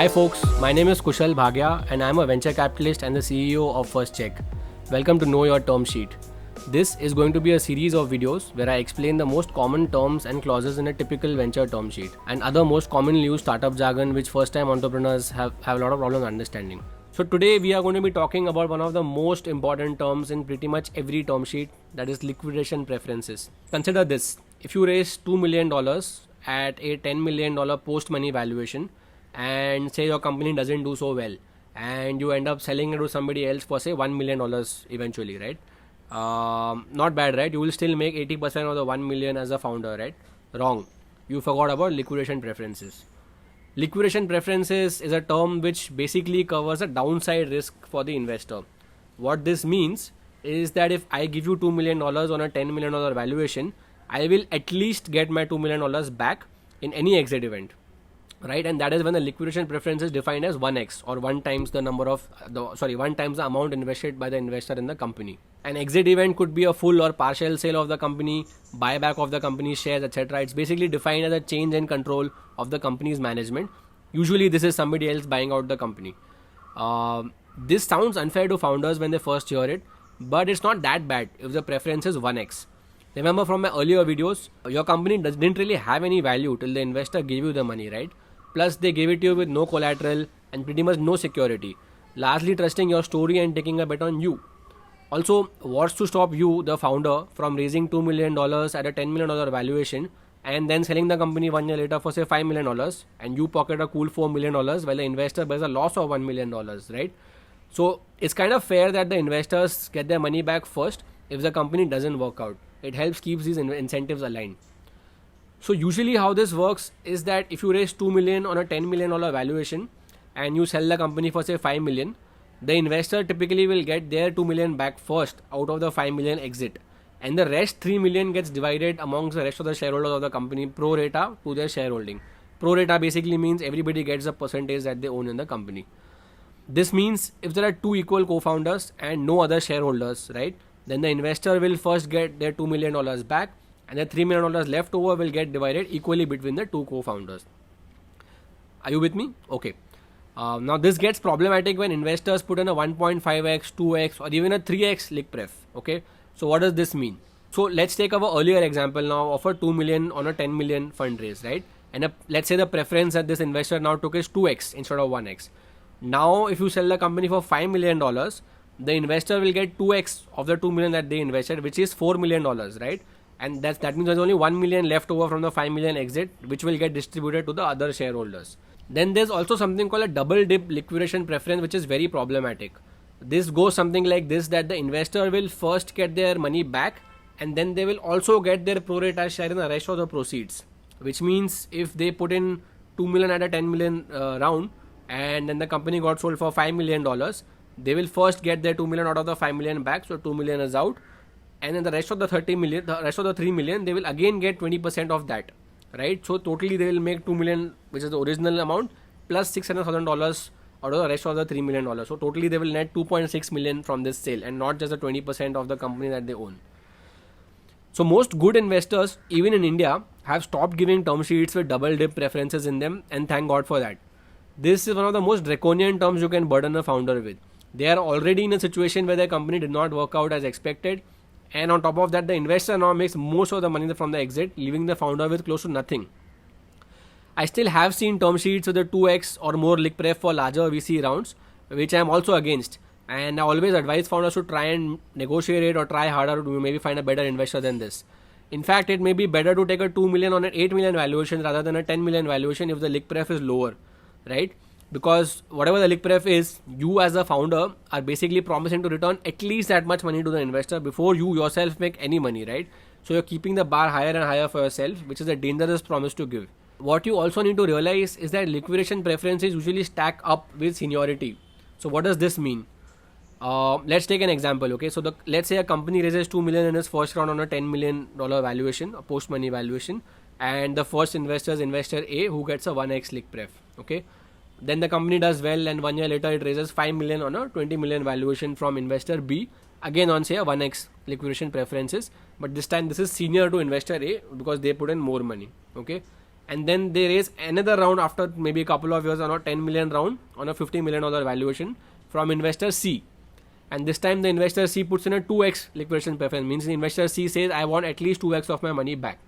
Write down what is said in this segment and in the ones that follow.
Hi folks, my name is Kushal Bhagia and I am a venture capitalist and the CEO of First Check. Welcome to Know Your Term Sheet. This is going to be a series of videos where I explain the most common terms and clauses in a typical venture term sheet and other most commonly used startup jargon which first time entrepreneurs have a lot of problem understanding. So today we are going to be talking about one of the most important terms in pretty much every term sheet, that is liquidation preferences. Consider this: if you raise $2 million at a $10 million post money valuation and say your company doesn't do so well and you end up selling it to somebody else for say $1 million eventually, right? Not bad, right? You will still make 80% of the 1 million as a founder, right? Wrong. You forgot about liquidation preferences. Liquidation preferences is a term which basically covers a downside risk for the investor. What this means is that if I give you $2 million on a $10 million valuation, I will at least get my $2 million back in any exit event, right? And that is when the liquidation preference is defined as 1x or 1 times the amount invested by the investor in the company. An exit event could be a full or partial sale of the company, buyback of the company's shares, etc. It's basically defined as a change in control of the company's management. Usually this is somebody else buying out the company. This sounds unfair to founders when they first hear it, but it's not that bad if the preference is 1x. Remember from my earlier videos, your company didn't really have any value till the investor gave you the money, right? Plus they gave it to you with no collateral and pretty much no security, largely trusting your story and taking a bet on you. Also, what's to stop you, the founder, from raising $2 million at a $10 million valuation and then selling the company 1 year later for say $5 million and you pocket a cool $4 million while the investor bears a loss of $1 million, right? So it's kind of fair that the investors get their money back first if the company doesn't work out. It helps keep these incentives aligned. So usually how this works is that if you raise $2 million on a $10 million valuation and you sell the company for say $5 million, the investor typically will get their $2 million back first out of the $5 million exit, and the rest $3 million gets divided amongst the rest of the shareholders of the company pro rata to their shareholding. Pro rata basically means everybody gets a percentage that they own in the company. This means if there are 2 equal co-founders and no other shareholders, right, then the investor will first get their $2 million back and the $3 million left over will get divided equally between the 2 co-founders. Are you with me? Okay. Now this gets problematic when investors put in a 1.5x, 2x or even a 3x liq pref. Okay. So what does this mean? So let's take our earlier example now of a 2 million on a 10 million fundraise, right? And let's say the preference that this investor now took is 2x instead of 1x. Now if you sell the company for $5 million, the investor will get 2x of the 2 million that they invested, which is $4 million, right? And that means there's only 1 million left over from the 5 million exit, which will get distributed to the other shareholders. Then there's also something called a double dip liquidation preference, which is very problematic. This goes something like this, that the investor will first get their money back and then they will also get their pro rata share in the rest of the proceeds, which means if they put in 2 million at a 10 million round and then the company got sold for $5 million, they will first get their 2 million out of the 5 million back, so 2 million is out, and then the rest of the 3 million, they will again get 20% of that, right? So totally they will make 2 million, which is the original amount, plus $600,000 out of the rest of the $3 million. So totally they will net 2.6 million from this sale and not just the 20% of the company that they own. So most good investors, even in India, have stopped giving term sheets with double dip preferences in them, and thank God for that. This is one of the most draconian terms you can burden a founder with. They are already in a situation where their company did not work out as expected, and on top of that the investor now makes most of the money from the exit, leaving the founder with close to nothing. I still have seen term sheets with a 2x or more liq pref for larger VC rounds, which I am also against, and I always advise founders to try and negotiate it or try harder to maybe find a better investor than this. In fact, it may be better to take a 2 million on an 8 million valuation rather than a 10 million valuation if the liq pref is lower, right? Because whatever the liq pref is, you as a founder are basically promising to return at least that much money to the investor before you yourself make any money, right? So you're keeping the bar higher and higher for yourself, which is a dangerous promise to give. What you also need to realize is that liquidation preferences usually stack up with seniority. So what does this mean? Let's take an example, okay? So let's say a company raises 2 million in its first round on a $10 million valuation, a post money valuation, and the first investor is investor A, who gets a 1x liq pref, okay? Then the company does well and 1 year later it raises 5 million on a 20 million valuation from investor B, again on say a 1x liquidation preferences, but this time this is senior to investor A because they put in more money, okay? and then they raise another round after maybe a couple of years on a 10 million round on a $50 million valuation from investor C. And this time the investor C puts in a 2x liquidation preference, means the investor C says I want at least 2x of my money back.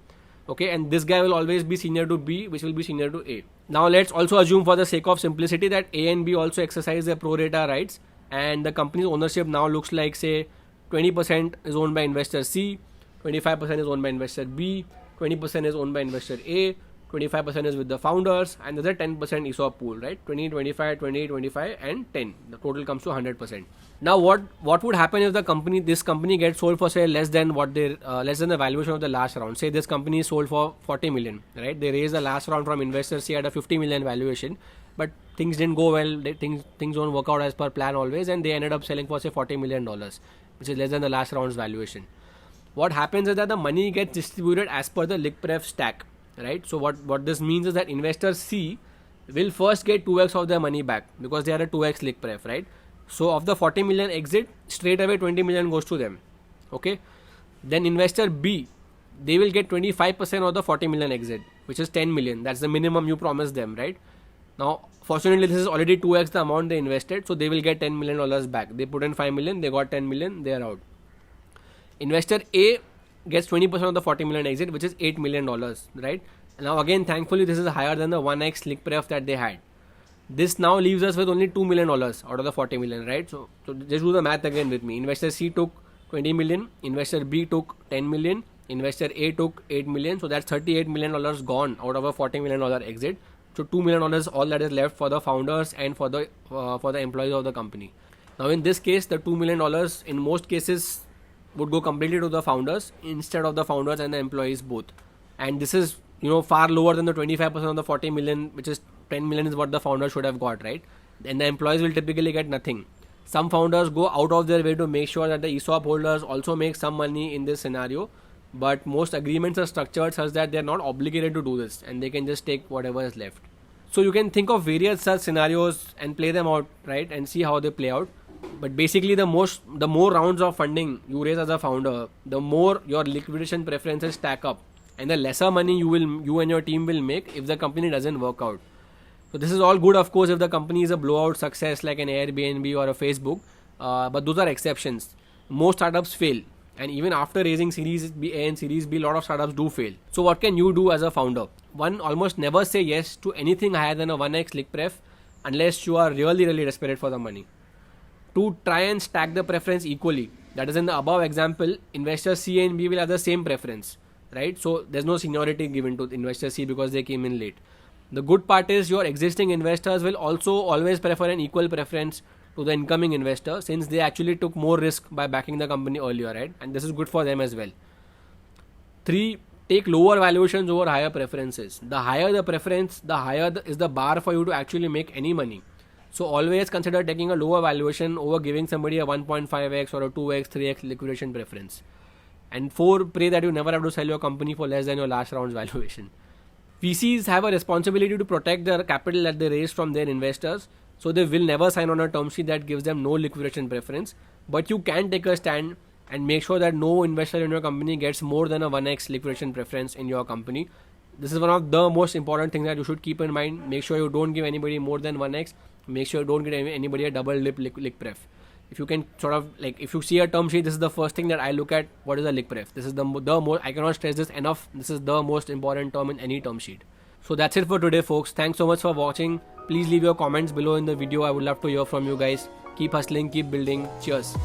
Okay, and this guy will always be senior to B, which will be senior to A. Now let's also assume, for the sake of simplicity, that A and B also exercise their pro rata rights, and the company's ownership now looks like, say, 20% is owned by investor C, 25% is owned by investor B, 20% is owned by investor A, 25% is with the founders, and the other 10% ESOP pool, right? 20, 25, 20, 25, and 10. The total comes to 100%. Now, what would happen if this company gets sold for, say, less than the valuation of the last round? Say this company is sold for 40 million, right? They raised the last round from investors C at a 50 million valuation, but things didn't go well. Things don't work out as per plan always, and they ended up selling for, say, $40 million, which is less than the last round's valuation. What happens is that the money gets distributed as per the liqupref stack. Right, so what this means is that investor C will first get 2x of their money back because they are a 2x liqupref, right? So of the 40 million exit, straight away 20 million goes to them. Okay, then investor B, they will get 25% of the 40 million exit, which is 10 million. That's the minimum you promised them, right? Now, fortunately, this is already 2x the amount they invested, so they will get $10 million back. They put in 5 million, they got 10 million, they are out. Investor A gets 20% of the 40 million exit, which is $8 million, right? Now again, thankfully, this is higher than the 1x liqupref that they had. This now leaves us with only $2 million out of the 40 million, right? So just do the math again with me. Investor C took 20 million, investor B took 10 million, investor A took 8 million. So that's $38 million gone out of a $40 million exit. So $2 million all that is left for the founders and for the employees of the company. Now in this case, the $2 million in most cases would go completely to the founders instead of the founders and the employees both. And this is, far lower than the 25% of the 40 million, which is 10 million is what the founders should have got, right? And the employees will typically get nothing. Some founders go out of their way to make sure that the ESOP holders also make some money in this scenario. But most agreements are structured such that they are not obligated to do this, and they can just take whatever is left. So you can think of various such scenarios and play them out, right? And see how they play out. But basically, the more rounds of funding you raise as a founder, the more your liquidation preferences stack up, and the lesser money you and your team will make if the company doesn't work out. So this is all good, of course, if the company is a blowout success like an Airbnb or a Facebook, but those are exceptions. Most startups fail, and even after raising Series A and Series B, a lot of startups do fail. So what can you do as a founder? One, almost never say yes to anything higher than a 1x liqupref unless you are really, really desperate for the money. 2, try and stack the preference equally. That is, in the above example, investor C and B will have the same preference, right? So there's no seniority given to investor C because they came in late. The good part is your existing investors will also always prefer an equal preference to the incoming investor, since they actually took more risk by backing the company earlier, right? And this is good for them as well. 3, take lower valuations over higher preferences. The higher the preference, the higher is the bar for you to actually make any money. So always consider taking a lower valuation over giving somebody a 1.5x or a 2x, 3x liquidation preference. And 4, pray that you never have to sell your company for less than your last round's valuation. VCs have a responsibility to protect the capital that they raise from their investors, so they will never sign on a term sheet that gives them no liquidation preference. But you can take a stand and make sure that no investor in your company gets more than a 1x liquidation preference in your company. This is one of the most important things that you should keep in mind. Make sure you don't give anybody more than 1x. Make sure you don't give anybody a double liqupref. If you can if you see a term sheet, this is the first thing that I look at. What is a liqupref? This is the most, I cannot stress this enough. This is the most important term in any term sheet. So that's it for today, folks. Thanks so much for watching. Please leave your comments below in the video. I would love to hear from you guys. Keep hustling, keep building. Cheers.